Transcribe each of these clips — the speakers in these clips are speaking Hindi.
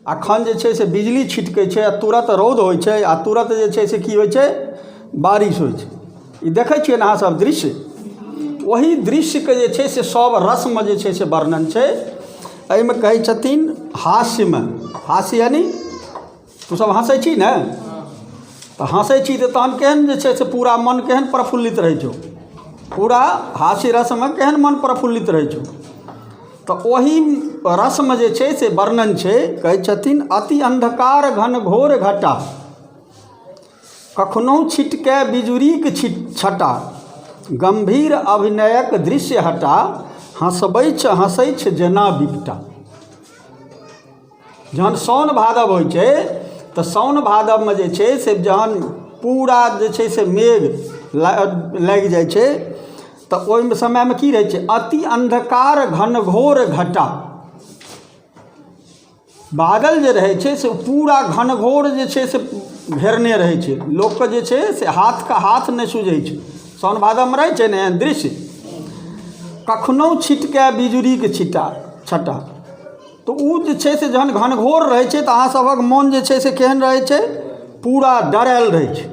अखन जे छै से बिजली छिटकै छै आ तुरत रौद होइ छै आ तुरत जे छै से की होइ छै बारिश होइ छै। ई देखै छियै ने अहाँ सब दृश्य, वही दृश्यके जे छै से सब रस्म जे छै से वर्णन छै। एहिमे कहै छथिन हास्यमे, हास्य यानी तू सब हँसै छी ने, तऽ हँसै छी तऽ तहन केहन जे छै से पूरा मन केहन प्रफुल्लित रहै छौ, पूरा हास्य रसमे केहन मन प्रफुल्लित रहै छौ। तऽ ओही रसम जे छै से वर्णन छै। कहै छथिन अति अन्धकार घन घोर घटा, कखनो छिटकै बिजुरीक छटा, गम्भीर अभिनयक दृश्य हटा, हँसै छै जेना बिपटा। जहन साउन भादव होइ छै तऽ साउन भादवमे जे छै से जहन पूरा जे छै से मेघ लागि जाइ छै तऽ ओहि समयमे की रहै छै, अति अन्धकार घनघोर घटा। बादल जे रहै छै से पूरा घनघोर जे छै से घेरने रहै छै, लोकके जे छै से हाथ नहि सुझै छै। साउन भादवमे रहै छै ने एहन दृश्य। कखनो छिटकै बिजुरीके छटा, तऽ ओ जे छै से जहन घनघोर रहै छै तऽ अहाँसभक मोन जे छै से केहन रहै छै, पूरा डरायल रहै छै।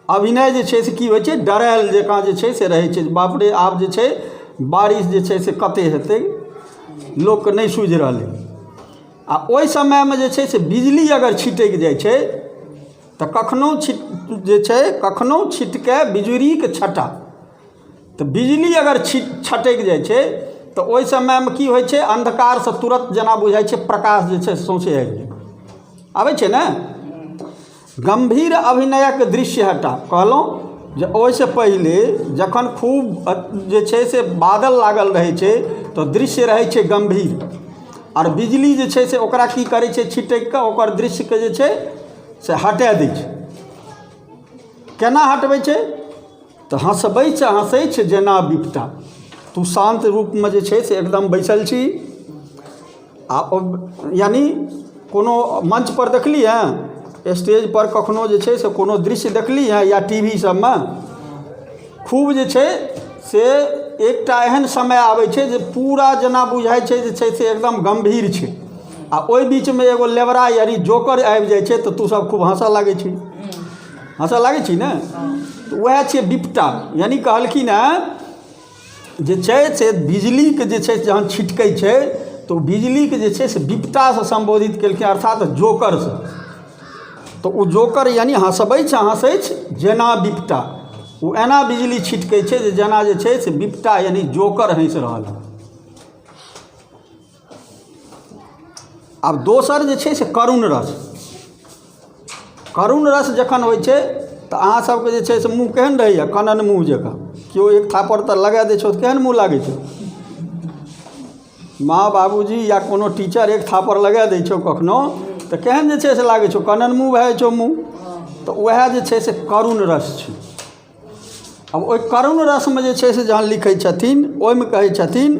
अभिनय जे छै से की होइ छै, डरायल जकाँ जे छै से रहै छै। बाप रे आब जे छै बारिश जे छै से कते हेतै, लोकके नहि सूझि रहलै। आ ओहि समयमे जे छै से बिजली अगर छिटकि जाइ छै तऽ कखनो छिटकै बिजुरीके छटा, तऽ बिजली अगर छटकि जाइ छै तऽ ओहि समयमे की होइ छै, अन्धकारसँ तुरत जेना बुझाइ छै प्रकाश जे छै सौँसे आबै छै ने। गम्भीर अभिनयक दृश्य हटा, कहलहुँ जे ओहिसँ पहिले जखन खूब जे छै से बादल लागल रहै छै तऽ दृश्य रहै छै गम्भीर, आओर बिजली जे छै से ओकरा की करै छै, छिटकिकऽ ओकर दृश्यके जे छै से हटा दै छै। केना हटबै छै, तऽ हँसै छै जेना बिपटा। तू शान्त रूपमे जे छै से एकदम बैसल छी आ यानी कोनो मंच पर देखली हैं, स्टेज पर कखनो जे छै से कोनो दृश्य देखली हैं या टीवी सबमे, खूब जे छै से एकटा एहन समय आबै छै जे पूरा जेना बुझाइ छै जे छै से एकदम गम्भीर छै, आ ओहि बीचमे एगो लेबरा यानी जोकर आबि जाइ छै तऽ तू सब खूब हँसऽ लागै छी, ने। तऽ वएह छियै बिपटा। यानी कहलखिन हैं जे छै से बिजलीके जे छै जहन छिटकै छै तऽ ओ बिजलीके जे छै से बिपटासँ सम्बोधित केलखिन, अर्थात जोकरसँ। तऽ ओ जोकर यानी हँसै छै जेना बिपटा। ओ एना बिजली छिटकै छै जे जेना जे छै से बिपटा यानी जोकर हँसि रहल है। आब दोसर जे छै से करुण रस। करुण रस जखन होइ छै तऽ अहाँ सबके जे छै से मुँह केहन रहैए, कनन मुँह जकाँ। केओ एक थापड़ तऽ लगा दै छौ तऽ केहन मुँह लागै छै, माँ बाबूजी या कोनो टीचर एक थापड़ लगा दै छौ कखनो तऽ केहन जे छै से लागै छौ, कनन मुँह भए जाइ छौ मुँह। तऽ वएह जे छै से करुण रस छै। अब ओहि करुण रसमे जे छै से जहन लिखै छथिन, ओहिमे कहै छथिन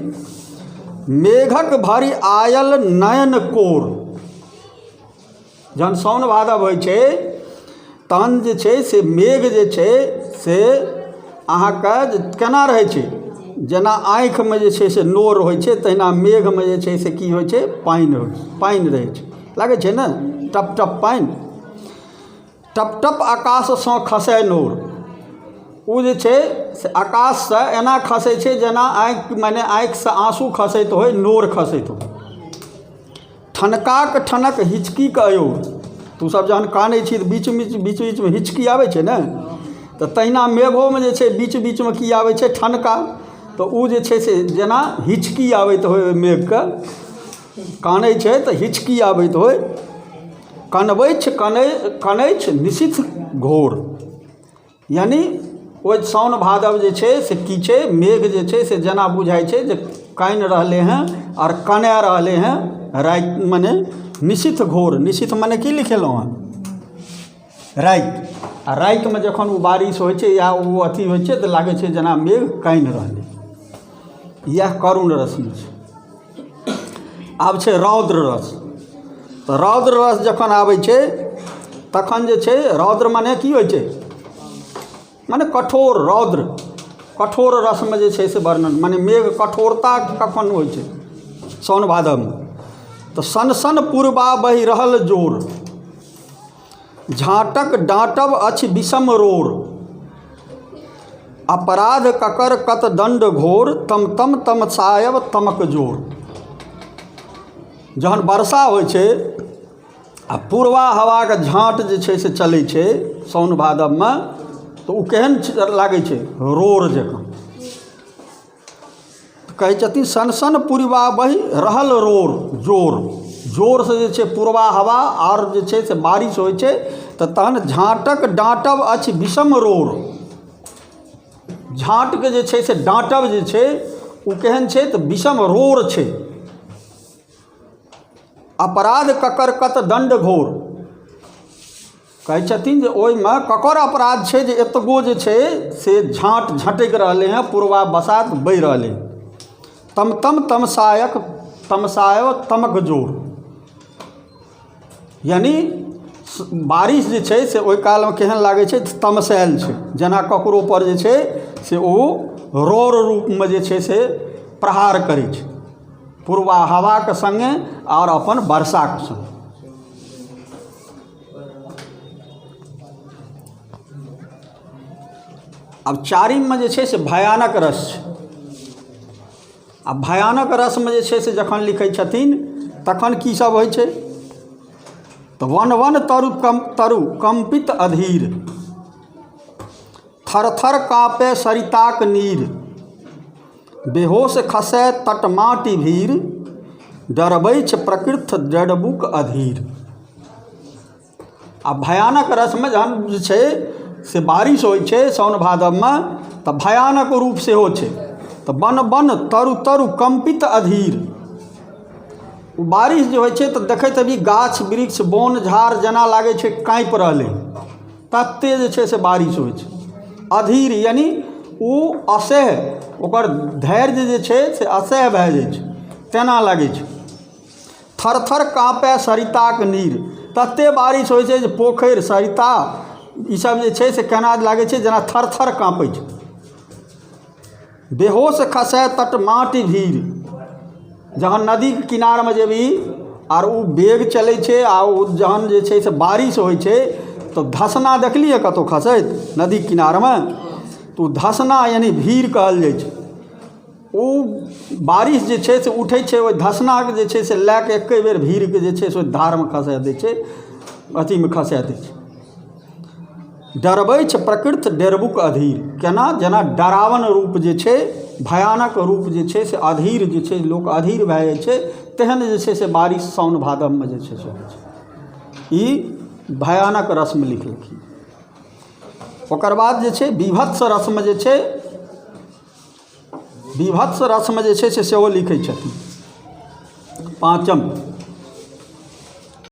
मेघक भरि आयल नयन कोर। जहन साउन भादव होइ छै तहन जे छै से मेघ जे छै से अहाँके केना रहै छै, जेना आँखिमे जे छै से नोर होइ छै तहिना मेघमे जे छै से की होइ छै, पानि रहै छै, लागै छै ने टप टप पानि। टप टप आकाशसँ खसै नोर। ओ जे छै से आकाशसँ एना खसै छै जेना आँखिसँ आँसू खसैत होइ, नोर खसैत होइ। ठनकाक ठनक हिचकीक अयोर। तू सब जहन कानै छी तऽ बीच बीचमे हिचकी आबै छै ने, तऽ तहिना मेघोमे जे छै बीच बीचमे की आबै छै, ठनका। तऽ ओ जे छै से जेना हिचकी आबैत होइ ओहि मेघके, कानै छै तऽ हिचकी आबैत होइ। कनैछ निशिथ घोर। यानी ओहि साउन भादव जे छै से की छै, मेघ जे छै से जेना बुझाइ छै जे कानि रहलै हैं आओर कना रहलै हैं राति, मने निशिथ घोर। निशिथ मने की लिखेलहुँ हँ, राति। आ रातिमे जखन ओ बारिश होइ छै या ओ अथी होइ छै तऽ लागै छै जेना मेघ कानि रहलै। इएह करुण रसमे छै। आब छै रौद्र रस। तऽ रौद्र रस जखन आबै छै तखन जे छै, रौद्र मने की होइ छै, मने कठोर। रौद्र कठोर रसमे जे छै से वर्णन, मने मेघ कठोरता कखन होइ छै, साउन भादवमे। तो सन सन पूर्वा बहि रहल जोर, झाँटक डाँटब अछि विषम रोर, अपराध ककर कत दंड घोर, तम तम तमसायब तमक जोर। जहन वर्षा होइ छै आ पूर्वा हवाके झाँट जे छै से चलै छै साउन भादवमे, तऽ ओ केहन लागै छै? रोर जकाँ। कहै छथिन सन सन पूर्वा बहि रहल रोर, जोर जोरसँ जे छै पूर्वा हवा आओर जे छै से बारिश होइ छै, तऽ तहन झाँटक डाँटब अछि विषम रोर। झाँटके जे छै से डाँटब जे छै ओ केहन छै? तऽ विषम रोर छै। अपराध ककर कत दंड घोर, कहै छथिन जे ओहिमे ककर अपराध छै जे एतगो जे छै से झाँट झटकि रहलै हँ, पूर्वा बसात बहि रहलै। तम तम तमसायक तमसायो तमक जोर, यानी बारिश जे छै से ओहि कालमे केहन लागै छै? तमसायल छै, जेना ककरो पर जे छै से ओ रौर रूपमे जे छै से प्रहार करै छै, पूर्वा हवाके सङ्गे आओर अपन वर्षाके सङ्गे। अब चारिममे जे छै से भयानक रस छै। आ भयानक रसमे जे छै से जखन लिखै छथिन तखन की सब होइ छै? तऽ वन वन तरु कंपित अधीर, थर थर काँपे सरिताक नीर, बेहोश खसै तट माटि भीर, डरबै छै प्रकृत जड़बुक अधीर। आ भयानक रसमे जहन जे छै से बारिश होइ छै साउन भादवमे, तऽ भयानक रूप सेहो छै। तऽ वन वन तरु तरु कंपित अधीर, ओ बारिश जे होइ छै तऽ देखैत अभी गाछ वृक्ष बोन झाड़ जेना लागै छै काँपि रहलै, तते जे छै से बारिश होइ छै। अधीर यानी ओ असह्य, ओकर धैर्य जे छै से असह्य भए जाइ छै, तेना लागै छै। थर थर काँपे सरिताक नीर, तते बारिश होइ छै जे पोखरि सरिता ईसब जे छै से केना लागै छै? जेना थर थर काँपै छै। बेहोश खसै तट माटि भीर, जहन नदीके किनारमे जेबही आर ओ बेग चलै छै आ ओ जहन जे छै से बारिश होइ छै तऽ धसना देखलिए कतहु खसैत नदी किनारमे? तऽ ओ धसना यानी भीर कहल जाइ छै। ओ बारिश जे छै से उठै छै, ओहि धसनाके जे छै से लए कऽ एके बेर भीरके जे छै से ओहि धारमे खसा दै छै, अथीमे खसा दै छै। डरबै छै प्रकृत डेरबुक अधीर, केना? जेना डरावन रूप जे छै, भयानक रूप जे छै से अधीर जे छै, लोक अधीर भए जाइ छै, तेहन जे छै से बारिश साउन भादवमे जे छै से होइ छै। ई भयानक रसमे लिखलखिन। ओकर बाद जे छै बीभत्स रसमे जे छै, बीभत्स रसमे जे छै से सेहो लिखै छथिन पाँचम।